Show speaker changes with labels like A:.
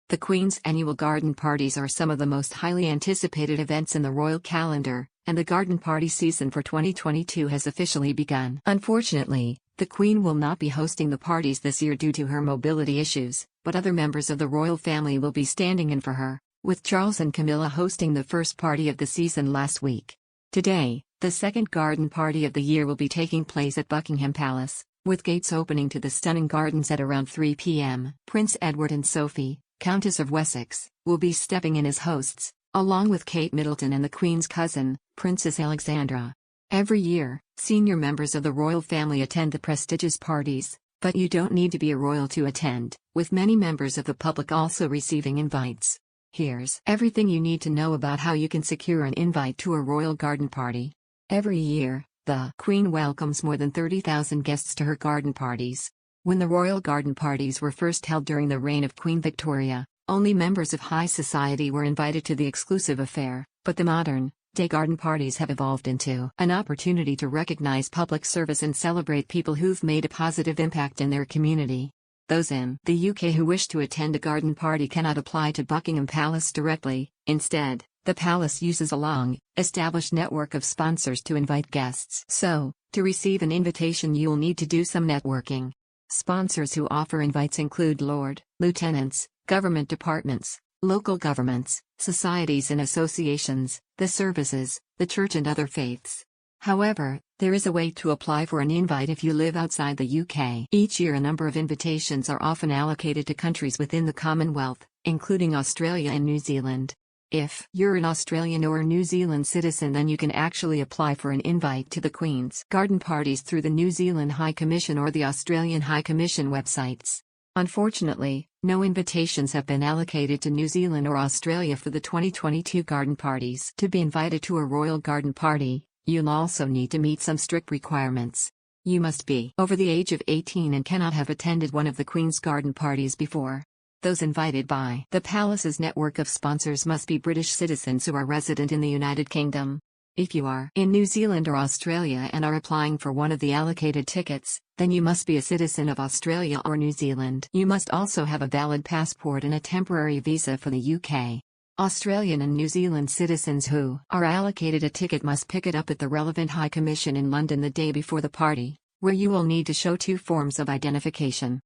A: The Queen's annual garden parties are some of the most highly anticipated events in the royal calendar, and the garden party season for 2022 has officially begun. Unfortunately, the Queen will not be hosting the parties this year due to her mobility issues, but other members of the royal family will be standing in for her, with Charles and Camilla hosting the first party of the season last week. Today, the second garden party of the year will be taking place at Buckingham Palace, with gates opening to the stunning gardens at around 3 p.m. Prince Edward and Sophie, Countess of Wessex, will be stepping in as hosts, along with Kate Middleton and the Queen's cousin, Princess Alexandra. Every year, senior members of the royal family attend the prestigious parties, but you don't need to be a royal to attend, with many members of the public also receiving invites. Here's everything you need to know about how you can secure an invite to a royal garden party. Every year, the Queen welcomes more than 30,000 guests to her garden parties. When the royal garden parties were first held during the reign of Queen Victoria, only members of high society were invited to the exclusive affair, but the modern-day garden parties have evolved into an opportunity to recognize public service and celebrate people who've made a positive impact in their community. Those in the UK who wish to attend a garden party cannot apply to Buckingham Palace directly. Instead, the palace uses a long-established network of sponsors to invite guests. So, to receive an invitation you'll need to do some networking. Sponsors who offer invites include Lord, Lieutenants, government departments, local governments, societies and associations, the services, the church and other faiths. However, there is a way to apply for an invite if you live outside the UK. Each year a number of invitations are often allocated to countries within the Commonwealth, including Australia and New Zealand. If you're an Australian or New Zealand citizen, then you can actually apply for an invite to the Queen's garden parties through the New Zealand High Commission or the Australian High Commission websites. Unfortunately, no invitations have been allocated to New Zealand or Australia for the 2022 garden parties. To be invited to a royal garden party, you'll also need to meet some strict requirements. You must be over the age of 18 and cannot have attended one of the Queen's garden parties before. Those invited by the palace's network of sponsors must be British citizens who are resident in the United Kingdom. If you are in New Zealand or Australia and are applying for one of the allocated tickets, then you must be a citizen of Australia or New Zealand. You must also have a valid passport and a temporary visa for the UK. Australian and New Zealand citizens who are allocated a ticket must pick it up at the relevant High Commission in London the day before the party, where you will need to show two forms of identification.